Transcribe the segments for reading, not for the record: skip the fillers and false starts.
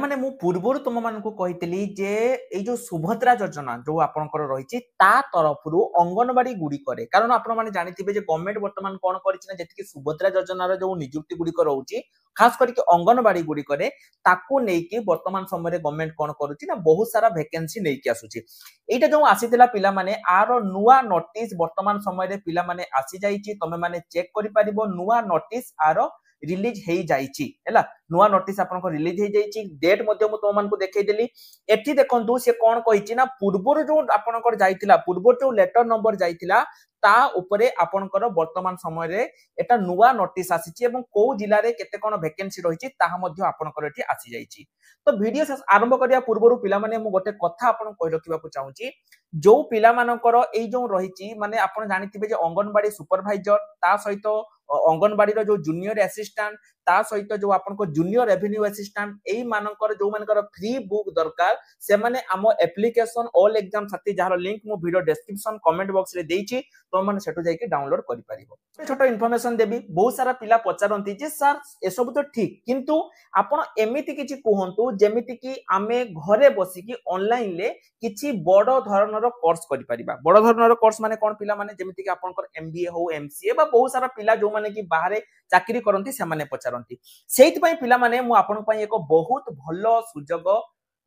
ମାନେ ମୁଁ ପୂର୍ବରୁ ତୁମ ମାନଙ୍କୁ କହିଥିଲି ଯେ ଏଇ ଯୋଉ ସୁଭଦ୍ରା ଯୋଜନା ଯୋଉ ଆପଣଙ୍କର ରହିଛି ତା ତରଫରୁ ଅଙ୍ଗନବାଡି ଗୁଡିକରେ, କାରଣ ଆପଣ ମାନେ ଜାଣିଥିବେ ଯେ ଗଭର୍ଣ୍ଣମେଣ୍ଟ ବର୍ତ୍ତମାନ କଣ କରିଛି ନା ଯେତିକି ସୁଭଦ୍ରା ଯୋଜନାର ଯୋଉ ନିଯୁକ୍ତି ଗୁଡିକ ରହୁଛି ଖାସ କରିକି ଅଙ୍ଗନବାଡି ଗୁଡିକରେ ତାକୁ ନେଇକି ବର୍ତ୍ତମାନ ସମୟରେ ଗଭର୍ଣ୍ଣମେଣ୍ଟ କଣ କରୁଛି ନା ବହୁତ ସାରା ଭେକେନ୍ସି ନେଇକି ଆସୁଛି। ଏଇଟା ଯୋଉ ଆସିଥିଲା ପିଲାମାନେ ଆର ନୂଆ ନୋଟିସ ବର୍ତ୍ତମାନ ସମୟରେ ପିଲାମାନେ ଆସିଯାଇଛି, ତମେ ମାନେ ଚେକ୍ କରିପାରିବ ନୂଆ ନୋଟିସ ଆର ରିଲିଜ ହେଇଯାଇଛି ହେଲା। ନୂଆ ନୋଟିସ ଆପଣଙ୍କ ରିଲିଜ ହେଇଯାଇଛି, ଡେଟ୍ ମଧ୍ୟ ମୁଁ ତୁମମାନଙ୍କୁ ଦେଖେଇଦେଲି। ଏଠି ଦେଖନ୍ତୁ ସେ କଣ କହିଛି ନା ପୂର୍ବରୁ ଯୋଉ ଆପଣଙ୍କର ଯାଇଥିଲା, ପୂର୍ବରୁ ଯୋଉ ଲେଟର ନମ୍ବର ଯାଇଥିଲା ତା ଉପରେ ଆପଣଙ୍କର ବର୍ତ୍ତମାନ ସମୟରେ এটা ନୂଆ ନୋଟିସ ଆସିଛି ଏବଂ କୋଉ ଜିଲ୍ଲାରେ କେତେ କଣ ଭେକେନ୍ସି ରହିଛି ତାହା ମଧ୍ୟ ଆପଣଙ୍କର ଏଠି ଆସିଯାଇଛି। ତ ଭିଡିଓ ଆରମ୍ଭ କରିବା ପୂର୍ବରୁ ପିଲାମାନେ ମୁଁ ଗୋଟେ କଥା ଆପଣଙ୍କୁ କହି ରଖିବାକୁ ଚାହୁଁଛି, ଯୋଉ ପିଲାମାନଙ୍କର ଏଇ ଯୋଉ ରହିଛି ମାନେ ଆପଣ ଜାଣିଥିବେ ଯେ ଅଙ୍ଗନବାଡି ସୁପରଭାଇଜର ତା ସହିତ ଅଙ୍ଗନବାଡିର ଯୋଉ ଜୁନିୟର ଆସିଷ୍ଟାଣ୍ଟ ତା ସହିତ ଯୋଉ ଆପଣଙ୍କ ଜୁନିୟର ରେଭିନ୍ୟୁ ଆସିଷ୍ଟାଣ୍ଟ ଏଇ ମାନଙ୍କର ଯୋଉ ମାନଙ୍କର ଫ୍ରି ବୁକ୍ ଦରକାର ସେମାନେ ଆମ ଆପ୍ଲିକେସନ ଅଲ ଏକ୍ସାମ ସାଥୀ ଯାହାର ଲିଙ୍କ ମୁଁ ভিডিও ডেসক্রিপশন কমেন্ট বক্স রে ଦେଇଛି ତମମାନେ ସେଠୁ ଯାଇକି ଡାଉନଲୋଡ କରିପାରିବ। ଛୋଟ ইনফরমেশন দেবি, ବହୁତ ସାରା ପିଲା ପଚାରନ୍ତି ଯେ ସାର୍ ଏସବୁ ତ ଠିକ କିନ୍ତୁ ଆପଣ ଏମିତି କିଛି କୁହନ୍ତୁ ଯେମିତି କି ଆମେ ଘରେ ବସିକି ଅନଲାଇନ ରେ କିଛି ବଡ ଧରଣର କୋର୍ସ କରିପାରିବା। ବଡ ଧରଣର କୋର୍ସ ମାନେ କଣ ପିଲାମାନେ ଯେମିତି କି ଆପଣଙ୍କର MBA ହଉ MCA ବା ବହୁତ ସାରା ପିଲା ଯୋଉମାନେ କି ବାହାରେ ଚାକିରି କରନ୍ତି ସେମାନେ ପଚାରନ୍ତି। ସେଇଥିପାଇଁ ପିଲାମାନେ ମୁଁ ଆପଣଙ୍କ ପାଇଁ ଏକ ବହୁତ ଭଲ ସୁଯୋଗ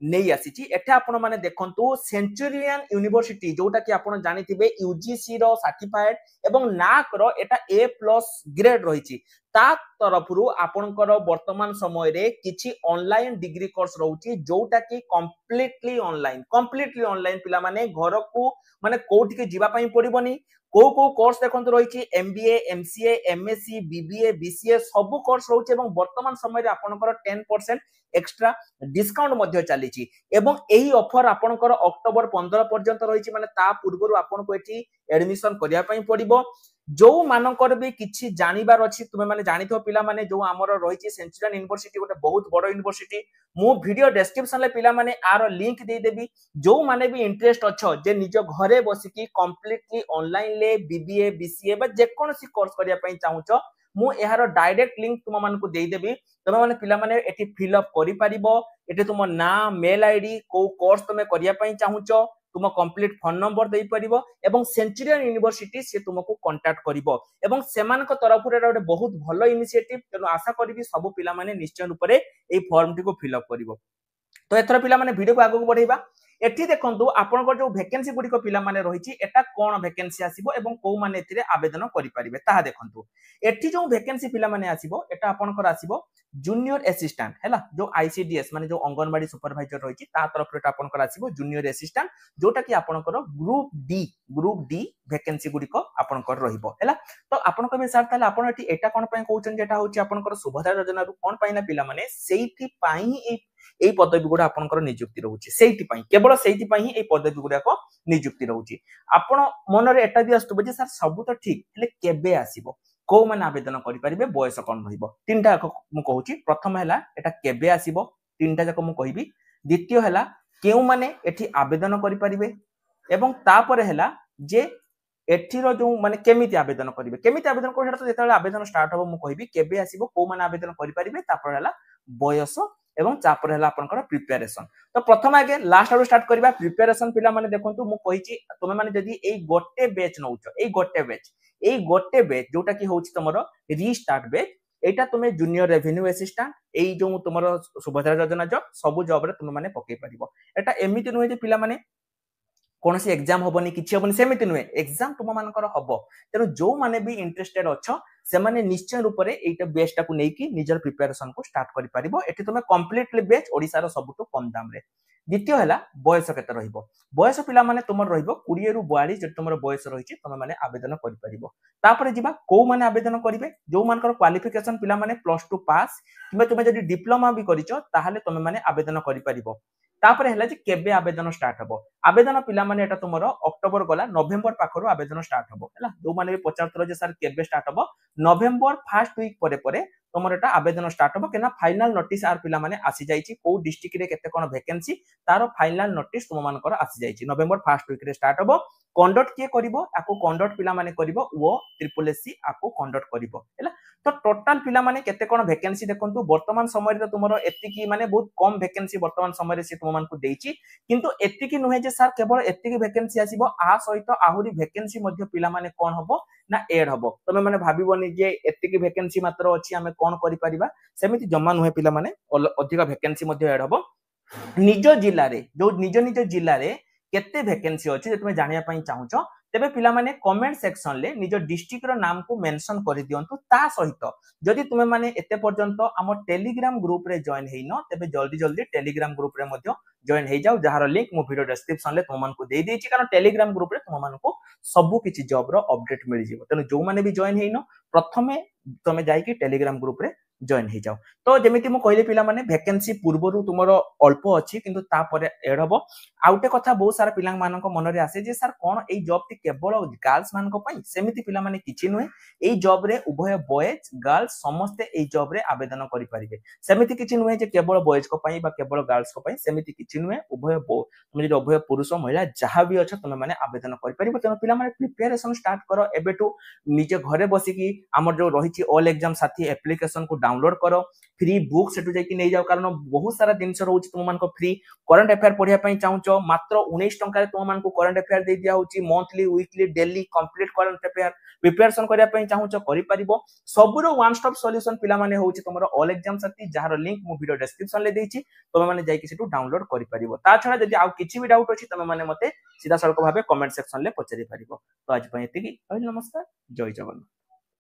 ନେଇ ଆସିଛି। ଏଠି ଆପଣ ମାନେ ଦେଖନ୍ତୁ ସେଞ୍ଚୁରିଆନ ୟୁନିଭର୍ସିଟି ଯୋଉଟା କି ଆପଣ ଜାଣିଥିବେ ୟୁଜିସି ର ସାର୍ଟିଫାଏଡ ଏବଂ ନାକ ର এটা A+ ଗ୍ରେଡ ରହିଛି ତା ତରଫରୁ ଆପଣଙ୍କର ବର୍ତ୍ତମାନ ସମୟରେ କିଛି ଅନଲାଇନ ଡିଗ୍ରୀ କୋର୍ସ ରହୁଛି ଯୋଉଟା କି କମ୍ପ୍ଲିଟଲି ଅନଲାଇନ ପିଲାମାନେ ଘରକୁ ମାନେ କୋଉଠିକି ଯିବା ପାଇଁ ପଡିବନି। କୋଉ କୋଉ କୋର୍ସ ଦେଖନ୍ତୁ ରହିଛି MBA MCA MSc BBA BCA ସବୁ କୋର୍ସ ରହୁଛି ଏବଂ ବର୍ତ୍ତମାନ ସମୟରେ ଆପଣଙ୍କର 10% ଏକ୍ସଟ୍ରା ডিসকাউন্ট ମଧ୍ୟ ଚାଲିଛି ଏବଂ ଏହି ଅଫର ଆପଣଙ୍କର ଅକ୍ଟୋବର 15 ପର୍ଯ୍ୟନ୍ତ ରହିଛି, ମାନେ ତା ପୂର୍ବରୁ ଆପଣଙ୍କୁ ଏଠି ଏଡମିଶନ କରିବା ପାଇଁ ପଡିବ। ଯୋଉ ମାନଙ୍କର ବି କିଛି ଜାଣିବାର ଅଛି ତୁମେ ମାନେ ଜାଣିଥିବ ପିଲାମାନେ ଯୋଉ ଆମର ରହିଛି ସେଞ୍ଚୁରିଆନ ୟୁନିଭର୍ସିଟି ଗୋଟେ ବହୁତ ବଡ ୟୁନିଭର୍ସିଟି, ମୁଁ ଭିଡିଓ ଡେସ୍କ୍ରିପସନ ରେ ପିଲାମାନେ ଆର ଲିଙ୍କ ଦେଇଦେବି। ଯୋଉ ମାନେ ବି ଇଣ୍ଟରେଷ୍ଟ ଅଛ ଯେ ନିଜ ଘରେ ବସିକି କମ୍ପ୍ଲିଟଲି ଅନଲାଇନ ରେ BBA BCA ବା ଯେକୌଣସି କୋର୍ସ କରିବା ପାଇଁ ଚାହୁଁଛ ମୁଁ ଏହାର ଡାଇରେକ୍ଟ ଲିଙ୍କ ତୁମ ମାନଙ୍କୁ ଦେଇଦେବି। ତମେ ମାନେ ପିଲାମାନେ ଏଠି ଫିଲ୍ ଅପ କରିପାରିବ। ଏଠି ତୁମ ନାଁ মেল আইডি କୋଉ କୋର୍ସ ତମେ କରିବା ପାଇଁ ଚାହୁଁଛ ତୁମ କମ୍ପ୍ଲିଟ ଫୋନ ନମ୍ବର ଦେଇପାରିବ ଏବଂ ସେଞ୍ଚୁରିଆନ ୟୁନିଭର୍ସିଟି ସେ ତୁମକୁ କଣ୍ଟାକ୍ଟ କରିବ ଏବଂ ସେମାନଙ୍କ ତରଫରୁ ଏଟା ଗୋଟେ ବହୁତ ଭଲ ଇନିସିଏଟିଭ। ତେଣୁ ଆଶା କରିବି ସବୁ ପିଲାମାନେ ନିଶ୍ଚୟ ରୂପରେ ଏଇ ଫର୍ମଟିକୁ ଫିଲ୍ ଅପ କରିବ। ତ ଏଥର ପିଲାମାନେ ଭିଡିଓକୁ ଆଗକୁ ବଢେଇବା। ଏଠି ଦେଖନ୍ତୁ ଆପଣଙ୍କର ଯୋଉ ଭେକେନ୍ସି ଗୁଡିକ ପିଲାମାନେ ରହିଛି ଏଟା କଣ ଭେକେନ୍ସି ଆସିବ ଏବଂ କୋଉ ମାନେ ଏଥିରେ ଆବେଦନ କରିପାରିବେ ତାହା ଦେଖନ୍ତୁ। ଏଠି ଯୋଉ ଭେକେନ୍ସି ପିଲାମାନେ ଆସିବ ଏଟା ଆପଣଙ୍କର ଆସିବ ଜୁନିୟର ଆସିଷ୍ଟାଣ୍ଟ ହେଲା, ଯୋଉ ICDS ମାନେ ଯୋଉ ଅଙ୍ଗନବାଡି ସୁପରଭାଇଜର ରହିଛି ତା ତରଫରୁ ଏଟା ଆପଣଙ୍କର ଆସିବ ଜୁନିୟର ଆସିଷ୍ଟାଣ୍ଟ ଯୋଉଟା କି ଆପଣଙ୍କର ଗ୍ରୁପ ଡି ଭେକେନ୍ସି ଗୁଡିକ ଆପଣଙ୍କର ରହିବ ହେଲା। ତ ଆପଣ କହିବେ ସାର୍ ତାହେଲେ ଆପଣ ଏଠି ଏଟା କଣ ପାଇଁ କହୁଛନ୍ତି ଏଟା ହଉଛି ଆପଣଙ୍କର ସୁଭଦ୍ରା ଯୋଜନାରୁ କଣ ପାଇଁ ନା ପିଲାମାନେ ସେଇଥିପାଇଁ এই পদবী গুড়া আপনার নিযুক্তি রয়েছে, সেইপাই কেবল সেইপাই এই পদবী গুড়াক নিযুক্তি রয়েছে। আপনার মনে এটা বি আসুব যে স্যার সবু তো ঠিক হলে কেবে আসব, কেউ মানে আবেদন করে বয়স কম রহব। তিনটা মু কହୁছি, প্রথম হলা এটা কেবে আসব তিনটা যাক মু কহিবি, দ্বিতীয় হলা কেউ মানে এটি আবেদন করে এবং তারপরে হলা যে এঠির যে মানে কেমিতি আবেদন করবে, কেমিতি আবেদন করবে সেটা তো যেতবে আবেদন স্টার্ট হব মু কহিবি কেবে আসব কেউ মানে আবেদন করে তারপরে হলা বয়স এবং তারপরে হলা আপনার প্রিপারেশন। তো প্রথমে আগে লাস্ট আড়ু স্টার্ট করিবা প্রিপারেশন। পিলা মানে দেখন্তু মু কইছি তুমি মানে যদি এই গোটে ব্যাচ নউছ এই গোটে ব্যাচ जोटा কি হচ্ছে তোমার রিস্টার্ট ব্যাচ, এইটা তুমি জুনিয়র রেভিনিউ অ্যাসিস্ট্যান্ট এই যে তোমার সুভদ্রা যোজনা জব সবু জব রে তুমি মানে পকাই পারিব। এটা এমিতি নুহে যে পিলা মানে কৌশি এক্সাম হবনি কিছু হবনি সেমিতি নুহে, এক্সাম তুম মানকর হব। তেণু যে মানে বি ইন্টারেস্টেড অছ সেমানে নিশ্চয় রূপে এইটা বেচটাকে নেইকি নিজের প্রিপারেশন কু স্টার্ট করে পারিব। এটি তুমি কমপ্লিটলি বেচ ওড়িশার সবুঠু কম দাম রে। দ্বিতীয় হলা বয়স কেতে রহিব, বয়স পিলা মানে তোমার রহিব 20 ରୁ 42 যদি তোমার বয়স রয়েছে তুমি মানে আবেদন করে পারিব। তারপরে যিবা কোউ মানে আবেদন করিবে जो মানকর কোয়ালিফিকেশন পিলা মানে +2 পাস কিংবা তুমি যদি ডিপ্লোমা বি করিছ তাহলে তুমি মানে আবেদন করে পারিব। তারপরে হলা যে কেবে আবেদন স্টার্ট হব, আবেদন পিলা মানে এটা তোমার অক্টোবর গলা নভেম্বর পাখরু আবেদন স্টার্ট হব হলা। जो মানে বি পচারতল যে স্যার কেবে স্টার্ট হব নভেম্বর ফার্স্ট উইক পরে পরে তোমার এটা আবেদন স্টার্ট হব কেনা ফাইনাল নোটিস আর পিলা মানে আসি যাইছি কোউ ডিস্ট্রিক্ট রে কেতে কোন ভ্যাকেন্সি তার ফাইনাল নোটিস তোমা মানকর আসি যাইছি নভেম্বর ফার্স্ট উইক রে স্টার্ট হব। कंडक्ट किए करिवो आको कंडक्ट पिला माने करिवो ओ ट्रिपल एससी आको कंडक्ट करिवो हैला। तो टोटाल पिला माने केते कोन वैकेंसी देखंतु वर्तमान समय रे तुमरो एतिकी माने बहुत कम वैकेंसी वर्तमान समय रे से तुम मानकु देइची किंतु एतिकी नुहे जे सर केवल एतिकी वैकेंसी आसीबो आ सहित आहुरी वैकेंसी मध्ये पिला माने कोन हबो ना एड हबो तमे माने भाबिबोनी जे एतिकी वैकेंसी मात्र अछि हमें कोन करि परिबा सेमिति जम्मा नुहे पिला माने अधिक वैकेंसी मध्ये एड हबो निज जिल्ला रे जो निज निज जिल्ला रे केते वैकेंसी अछि जे तुमे जानिया पई चाहुचो तेबे पिला माने कमेंट सेक्शन ले निज डिस्ट्रिक्ट रो नाम को मेंशन करि दियंतु ता सहित जदि तुमे माने एते पर्यंत हम टेलीग्राम ग्रुप रे जॉइन हेइनो तेबे जल्दी जल्दी टेलीग्राम ग्रुप रे मध्य जॉइन हेइ जाउ जहार लिंक मो वीडियो डिस्क्रिप्शन ले तुम मानकु देइ देछि कारण टेलीग्राम ग्रुप रे तुम मानकु सब किछि जॉब रो अपडेट मिल जिवो तने जो माने भी जॉइन हेइनो प्रथमे तुमे जाई कि टेलीग्राम ग्रुप रे जॉइन हेइ जाउ तो जेमिति मु कहले पिला माने वैकेंसी पूर्वरु तुमरो अल्प अछि किंतु ता परे एड हबो आउटे कथा बहुत सारा पिला मानक मन रे आसे जे सर कोन एई जॉब टी केवल गर्ल्स मानक पई सेमिति पिला माने किछि नुहे एई जॉब रे उभय बॉयज गर्ल्स समस्त एई जॉब रे आवेदन करि परिबे सेमिति किछि नुहे जे केवल बॉयज को पई बा केवल गर्ल्स को पई सेमिति किछि नुहे उभय तुम जे उभय पुरुष महिला जहां भी अछ तुम माने आवेदन करि परिबे तनो पिला माने प्रिपरेशन स्टार्ट करो एबेटू निजे घरे बसी की हमर जो रहिछि ऑल एग्जाम साथी एप्लीकेशन को डाउनलोड करो फ्री बुक सेटु जाई कि नै जाओ कारण बहुत सारा दिनस रहउछि तुम मानको फ्री करंट अफेयर पढिया पई चाहुचो मात्र 19 टंका रे तुम मानको करंट अफेयर दे दिया होछि monthly weekly daily complete current affair preparation करिया पई चाहुचो करि परिबो सबरो वन स्टॉप सॉल्यूशन पिला माने होछि तुमरो ऑल एग्जाम साथी जहार लिंक मु वीडियो डिस्क्रिप्शन ले देछि तुम माने जाई कि सेटु डाउनलोड करि परिबो ता छडा जदि आ किछि भी डाउट अछि तुम माने मते सीधा सड़क भाबे कमेंट सेक्शन ले पचरि परिबो तो आज पई एतिकी नमस्कार जय जगन्नाथ।